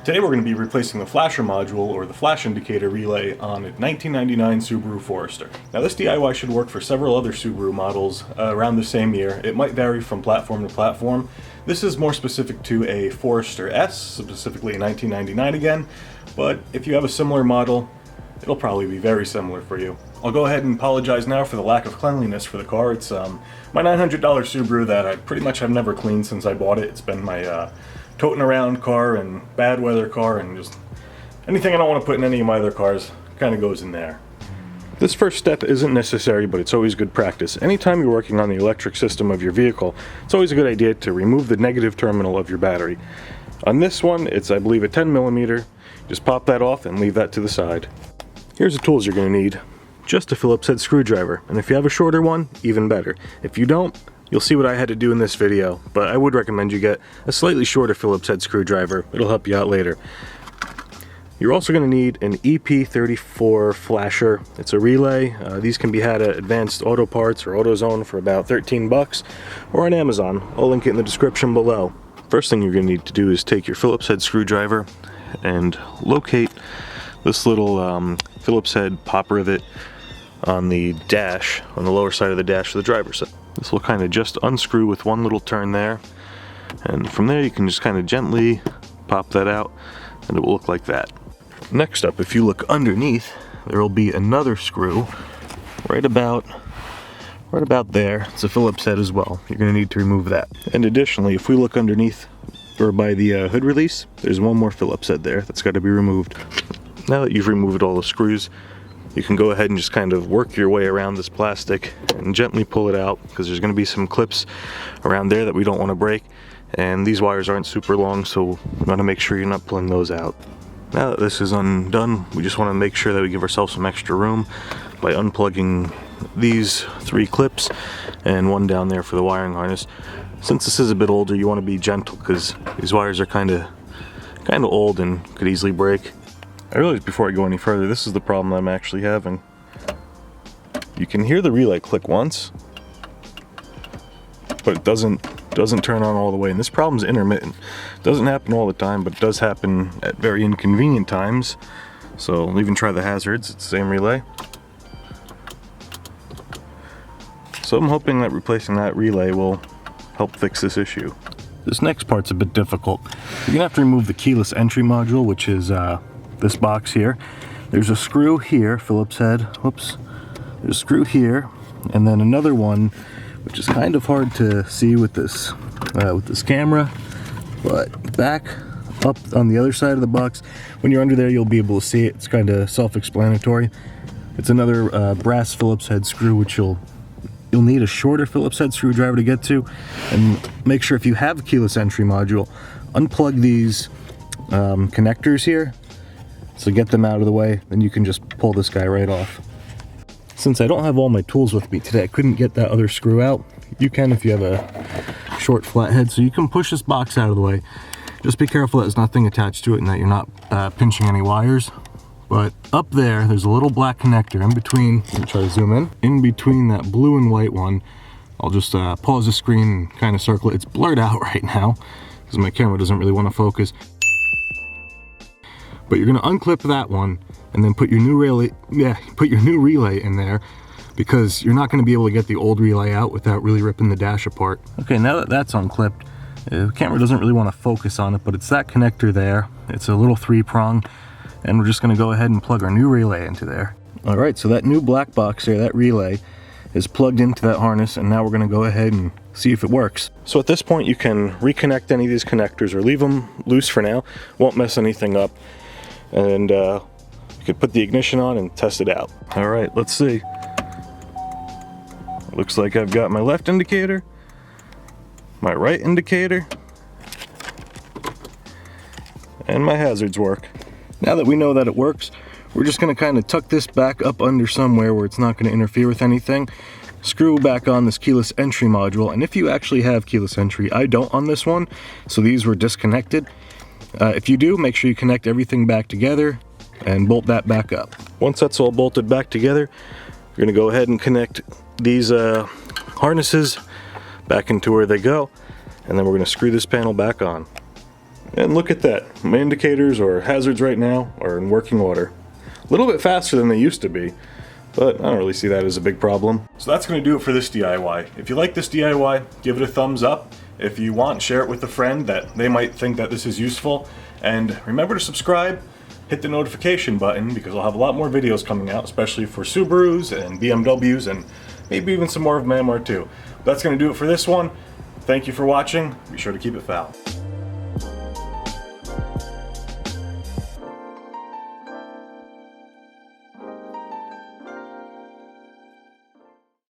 Today we're going to be replacing the flasher module, or the flash indicator relay, on a 1999 Subaru Forester. Now this DIY should work for several other Subaru models around the same year. It might vary from platform to platform. This is more specific to a Forester S, specifically a 1999 again, but if you have a similar model, it'll probably be very similar for you. I'll go ahead and apologize now for the lack of cleanliness for the car. It's my $900 Subaru that I pretty much have never cleaned since I bought it. It's been my toting around car and bad weather car, and just anything I don't want to put in any of my other cars kind of goes in there. This first step isn't necessary, but it's always good practice. Anytime you're working on the electric system of your vehicle, it's always a good idea to remove the negative terminal of your battery. On this one, it's I believe a 10mm. Just pop that off and leave that to the side. Here's the tools you're going to need. Just a Phillips head screwdriver, and if you have a shorter one, even better. If you don't, you'll see what I had to do in this video, but I would recommend you get a slightly shorter Phillips head screwdriver. It'll help you out later. You're also going to need an EP34 flasher. It's a relay. These can be had at Advanced Auto Parts or AutoZone for about 13 bucks, or on Amazon. I'll link it in the description below. First thing you're going to need to do is take your Phillips head screwdriver and locate this little Phillips head pop rivet on the dash, on the lower side of the dash of the driver's side. This will kind of just unscrew with one little turn there, and from there you can just kind of gently pop that out and it will look like that. Next up, if you look underneath, there will be another screw right about there. It's a Phillips head as well. You're going to need to remove that. And additionally, if we look underneath or by the hood release, there's one more Phillips head there that's got to be removed. Now that you've removed all the screws, you can go ahead and just kind of work your way around this plastic and gently pull it out, because there's going to be some clips around there that we don't want to break, and these wires aren't super long, so we want to make sure you're not pulling those out. Now that this is undone, we just want to make sure that we give ourselves some extra room by unplugging these 3 clips and one down there for the wiring harness. Since this is a bit older, you want to be gentle because these wires are kind of old and could easily break. I realized before I go any further, this is the problem I'm actually having. You can hear the relay click once, but it doesn't turn on all the way, and this problem's intermittent. It doesn't happen all the time, but it does happen at very inconvenient times. So I'll even try the hazards. It's the same relay. So I'm hoping that replacing that relay will help fix this issue. This next part's a bit difficult. You're gonna have to remove the keyless entry module, which is this box here. There's a screw here, Phillips head, whoops. There's a screw here, and then another one, which is kind of hard to see with this camera, but back up on the other side of the box, when you're under there you'll be able to see it. It's kind of self-explanatory. It's another brass Phillips head screw, which you'll need a shorter Phillips head screwdriver to get to, and make sure if you have a keyless entry module, unplug these connectors here. So get them out of the way, then you can just pull this guy right off. Since I don't have all my tools with me today, I couldn't get that other screw out. You can if you have a short flathead, so you can push this box out of the way. Just be careful that there's nothing attached to it and that you're not pinching any wires. But up there's a little black connector in between. Let me try to zoom in between that blue and white one. I'll just pause the screen and kind of circle it. It's blurred out right now because my camera doesn't really want to focus. But you're going to unclip that one and then put your new relay in there, because you're not going to be able to get the old relay out without really ripping the dash apart. Okay, now that that's unclipped, the camera doesn't really want to focus on it, but it's that connector there. It's a little 3-prong, and we're just going to go ahead and plug our new relay into there. All right, so that new black box there, that relay, is plugged into that harness, and now we're going to go ahead and see if it works. So at this point you can reconnect any of these connectors or leave them loose for now. Won't mess anything up. And you could put the ignition on and test it out. All right, let's see. Looks like I've got my left indicator, my right indicator, and my hazards work. Now that we know that it works, we're just going to kind of tuck this back up under somewhere where it's not going to interfere with anything. Screw back on this keyless entry module, and if you actually have keyless entry, I don't on this one, so these were disconnected. If you do, make sure you connect everything back together and bolt that back up. Once that's all bolted back together, you're going to go ahead and connect these harnesses back into where they go, and then we're going to screw this panel back on. And look at that, my indicators or hazards right now are in working order. A little bit faster than they used to be, but I don't really see that as a big problem. So that's going to do it for this DIY. If you like this DIY, give it a thumbs up. If you want, share it with a friend that they might think that this is useful. And remember to subscribe, hit the notification button, because I'll have a lot more videos coming out, especially for Subarus and BMWs and maybe even some more of Myanmar too. That's going to do it for this one. Thank you for watching. Be sure to keep it foul.